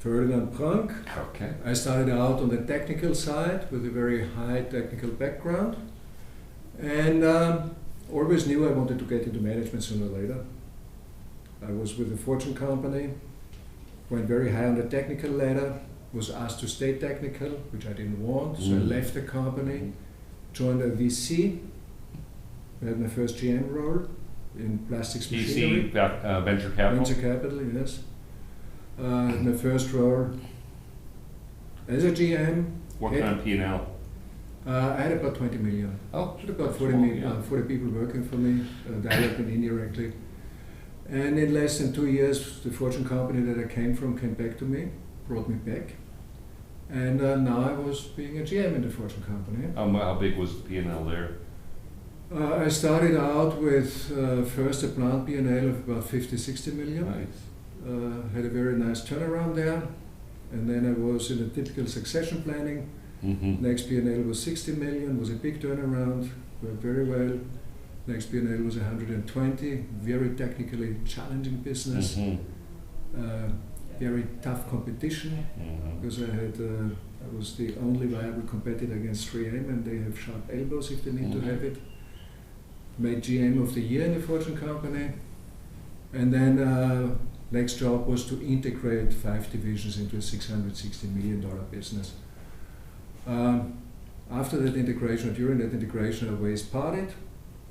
Ferdinand Pranckh. Okay. I started out on the technical side with a very high technical background, and always knew I wanted to get into management sooner or later. I was with a Fortune company, went very high on the technical ladder, was asked to stay technical, which I didn't want, so I left the company, joined a VC. I had my first GM role in plastics machinery. VC, venture capital? Venture capital, yes. My first role as a GM. What kind of P&L? I had about 20 million. Oh, Had about 40 people working for me, direct and indirectly. And in less than 2 years, the Fortune company that I came from came back to me, brought me back. And now I was being a GM in the Fortune company. How big was the P&L there? I started out with first a plant P&L of about 50-60 million. Nice. Had a very nice turnaround there. And then I was in a typical succession planning. Next P&L was 60 million, was a big turnaround, worked very well. Next P&L was 120, very technically challenging business. Very tough competition, because I was the only viable competitor against 3M, and they have sharp elbows if they need to have it. Made GM of the year in the Fortune company, and then next job was to integrate 5 divisions into a $660 million business. After that integration, or during that integration, our ways parted.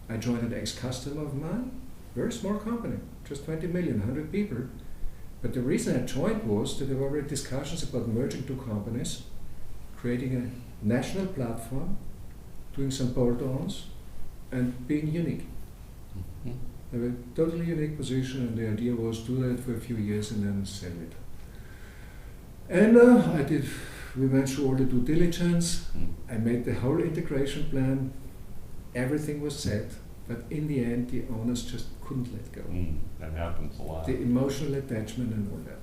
I joined an ex-customer of mine, very small company, just 20 million, 100 people. But the reason I joined was that there were already discussions about merging 2 companies, creating a national platform, doing some bolt-ons, and being unique. They have a totally unique position, and the idea was do that for a few years and then sell it. And we went through all the due diligence. I made the whole integration plan. Everything was set, but in the end, the owners just couldn't let go. That happens a lot. The emotional attachment and all that.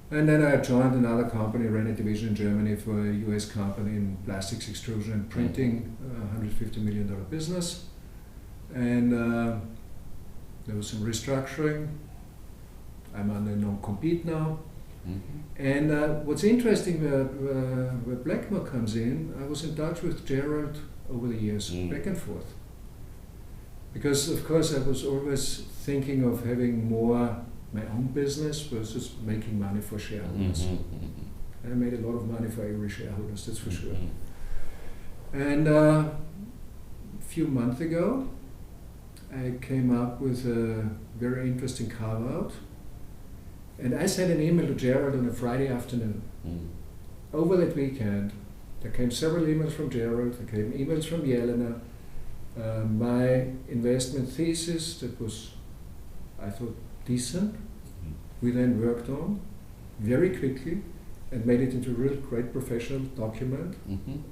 And then I joined another company, ran a division in Germany for a US company in plastics extrusion and printing, $150 million business. And there was some restructuring. I'm under non-compete now. And what's interesting, where Blackmore comes in, I was in touch with Gerald over the years, back and forth. Because of course I was always thinking of having more my own business versus making money for shareholders. I made a lot of money for every shareholders, that's for sure. And a few months ago, I came up with a very interesting carve-out. And I sent an email to Gerald on a Friday afternoon. Over that weekend, there came several emails from Gerald, there came emails from Jelena. My investment thesis that was, I thought, decent, we then worked on very quickly and made it into a real great professional document.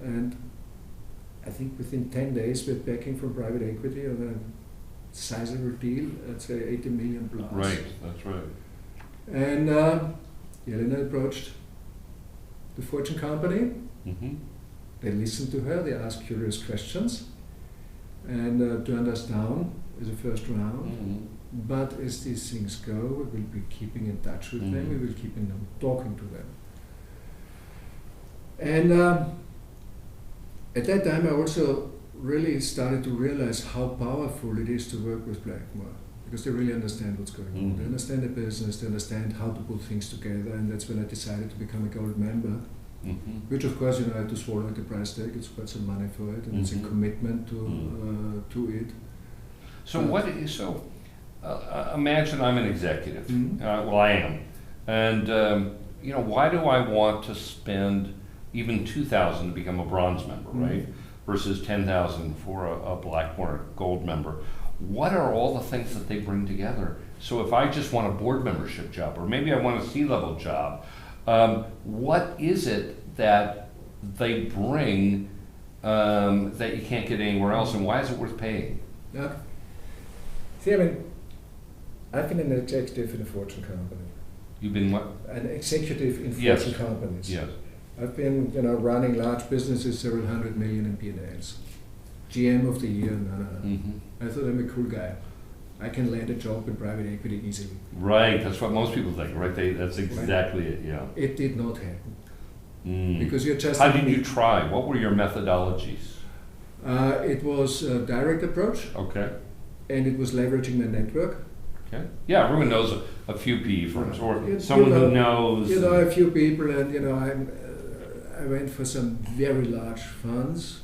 And I think within 10 days we're backing from private equity on a sizable deal, I'd say 80 million plus. Right, that's right. And Jelena approached the Fortune company. They listened to her, they asked curious questions, and turned us down as a first round. But as these things go, we will be keeping in touch with them, we will keep talking to them. And at that time I also really started to realize how powerful it is to work with Blackmore, because they really understand what's going on. They understand the business, they understand how to put things together, and that's when I decided to become a gold member. Which of course, I had to swallow the price tag. It's quite some money for it, and it's a commitment to it. So imagine I'm an executive. Well, I am, and why do I want to spend even $2,000 to become a bronze member, right? Versus $10,000 for a Blackmore gold member. What are all the things that they bring together? So if I just want a board membership job, or maybe I want a C-level job, what is it that they bring that you can't get anywhere else, and why is it worth paying? Yeah. See, I mean, I've been an executive in a Fortune company. You've been what? An executive in Fortune companies. Yes. I've been, running large businesses, several hundred million in P&Ls. GM of the year, I thought I'm a cool guy. I can land a job in private equity easily. Right, that's what most people think, right? That's exactly it, yeah. It did not happen. Because you're just... How did you try? What were your methodologies? It was a direct approach. Okay. And it was leveraging my network. Okay. Yeah, everyone knows a few PE firms, or You someone know, who knows. You know a few people, and I went for some very large funds,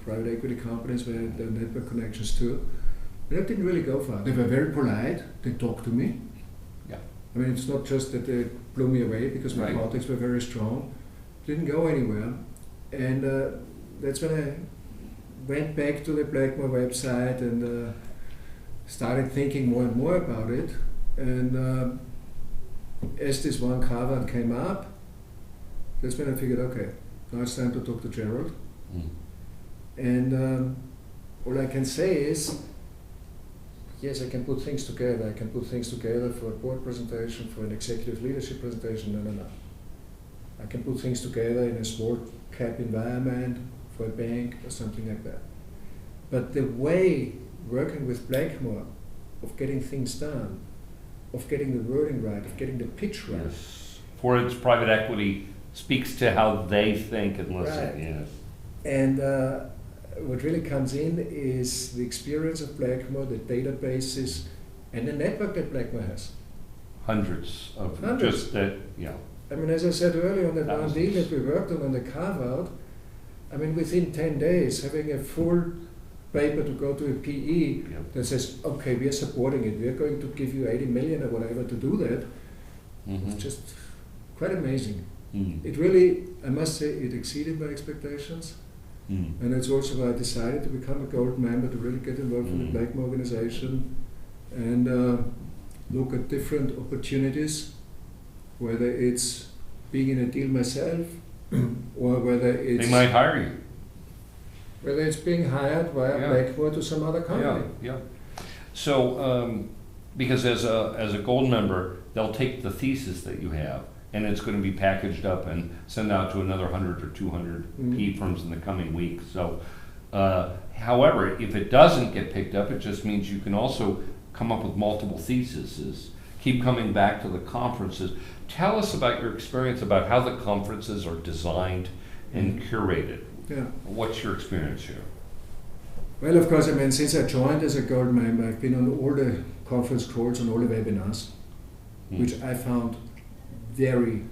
private equity companies where the network connections too. But that didn't really go far. They were very polite. They talked to me. Yeah. I mean, it's not just that they blew me away because my Right. contacts were very strong. Didn't go anywhere, and that's when I went back to the Blackmore website and started thinking more and more about it. And as this one carve-out came up, that's when I figured, okay, now it's time to talk to Gerald. And all I can say is, yes, I can put things together. I can put things together for a board presentation, for an executive leadership presentation, no. I can put things together in a small cap environment for a bank or something like that. But the way working with Blackmore, of getting things done, of getting the wording right, of getting the pitch right. Yes. For its private equity speaks to how they think and listen. Right. Yes. And what really comes in is the experience of Blackmore, the databases, and the network that Blackmore has. Hundreds. Just that, yeah. I mean, as I said earlier on that one Thousands. deal that we worked on the carve-out, I mean, within 10 days, having a full paper to go to a PE that says, okay, we are supporting it, we are going to give you 80 million or whatever to do that, it's just quite amazing. It really, I must say, it exceeded my expectations. And that's also why I decided to become a gold member, to really get involved in the Blackmore organization and look at different opportunities, whether it's being in a deal myself or whether it's... They might hire you. Whether it's being hired via Blackmore to some other company. Yeah. So, because as a gold member, they'll take the thesis that you have, and it's going to be packaged up and sent out to another 100 or 200 PE firms in the coming weeks. So, however, if it doesn't get picked up, it just means you can also come up with multiple theses, keep coming back to the conferences. Tell us about your experience about how the conferences are designed and curated. Yeah. What's your experience here? Well, of course, I mean, since I joined as a gold member, I've been on all the conference calls, on all the webinars, which I found very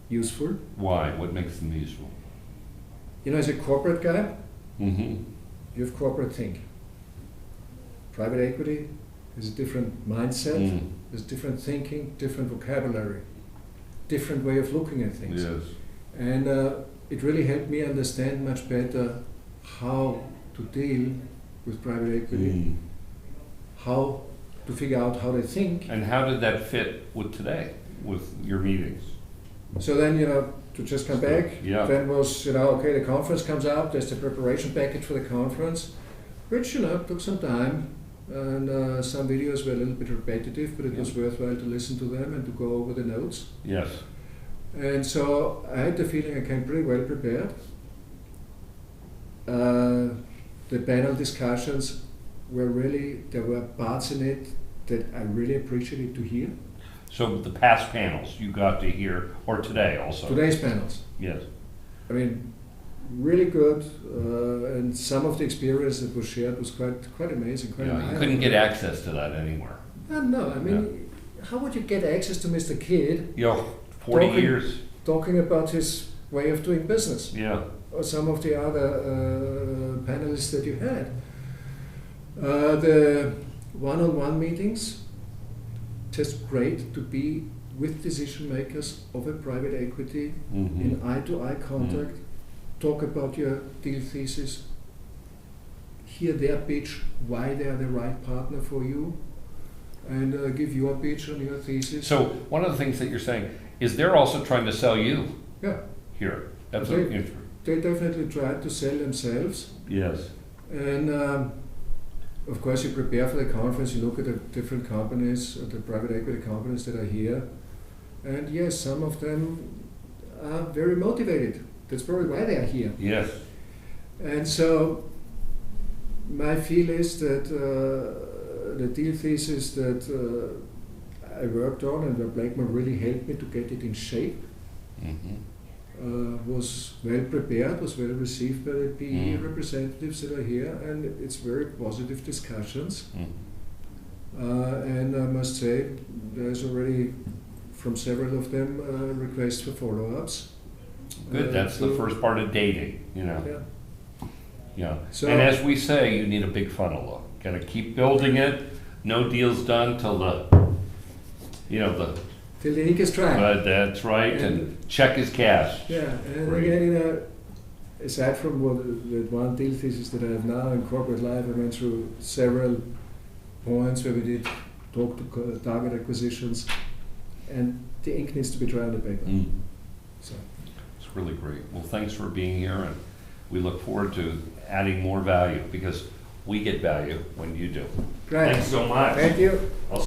useful. Why? What makes them useful? You know, as a corporate guy, you have corporate thinking. Private equity has a different mindset, has different thinking, different vocabulary, different way of looking at things. Yes. And it really helped me understand much better how to deal with private equity, how to figure out how they think. And how did that fit with today, with your meetings? So then, to just come back, then was, okay, the conference comes up, there's the preparation package for the conference, which, took some time, and some videos were a little bit repetitive, but it was worthwhile to listen to them and to go over the notes. Yes. And so I had the feeling I came pretty well prepared. The panel discussions were really, there were parts in it that I really appreciated to hear. So the past panels you got to hear, or today also? Today's panels. Yes. I mean, really good, and some of the experience that was shared was quite amazing. You couldn't get access to that anywhere. No, I mean, how would you get access to Mr. Kidd? 40 years. Talking about his way of doing business. Yeah. Or some of the other panelists that you had. The one-on-one meetings, just great to be with decision makers of a private equity in eye-to-eye contact, talk about your deal thesis, hear their pitch, why they are the right partner for you, and give your pitch on your thesis. So one of the things that you're saying is they're also trying to sell you here. That's they definitely try to sell themselves. Yes. And of course, you prepare for the conference, you look at the different companies, the private equity companies that are here, and yes, some of them are very motivated. That's probably why they are here. Yes. And so my feel is that the deal thesis that I worked on and where Blackman really helped me to get it in shape was well prepared, was well received by the PE representatives that are here, and it's very positive discussions. And I must say, there's already from several of them requests for follow-ups. Good, that's the first part of dating, you know. Yeah. Yeah. So, and as we say, you need a big funnel look. Gotta keep building it. No deal's done till till the ink is dry. that's right, and check is cash. Yeah, and Great. again, aside from the one deal thesis that I have now in corporate life, I went through several points where we did talk to target acquisitions, and the ink needs to be dry on the paper. So It's really great. Well, thanks for being here, and we look forward to adding more value because we get value when you do. great. Thanks so much. Thank you.